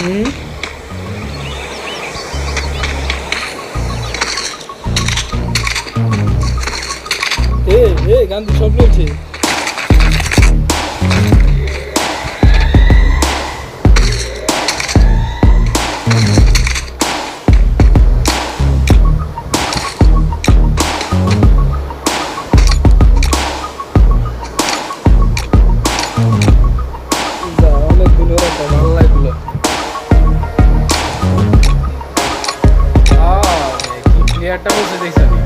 হুম। গান্ধী সব বলছে। অনেক দিন ওরা ভালো লাগলো। কি প্লেয়ারটা বলছে দেখছি আমি।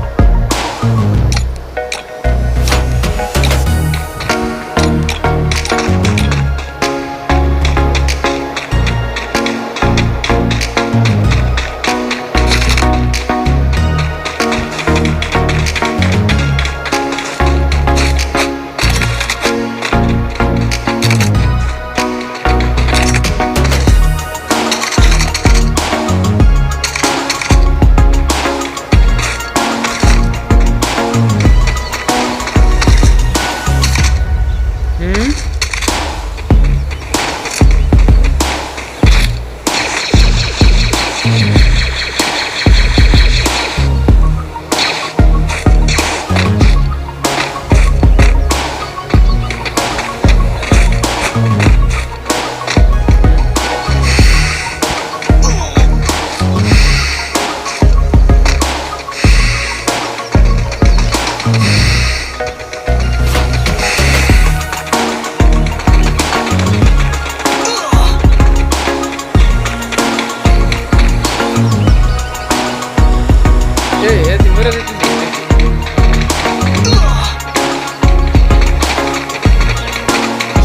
হুম।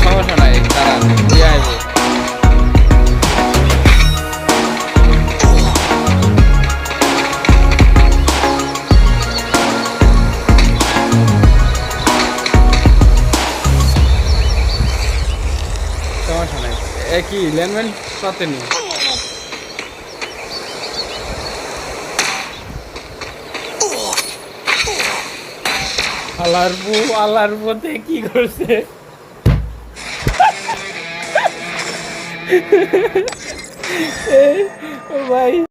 সমস্যা নাই, তারা দিয়ে আইব। সমস্যা নাই, একই ল্যান্ডম্যান পাতে নি। আল্লাহর পথে কি করছে ও ভাই।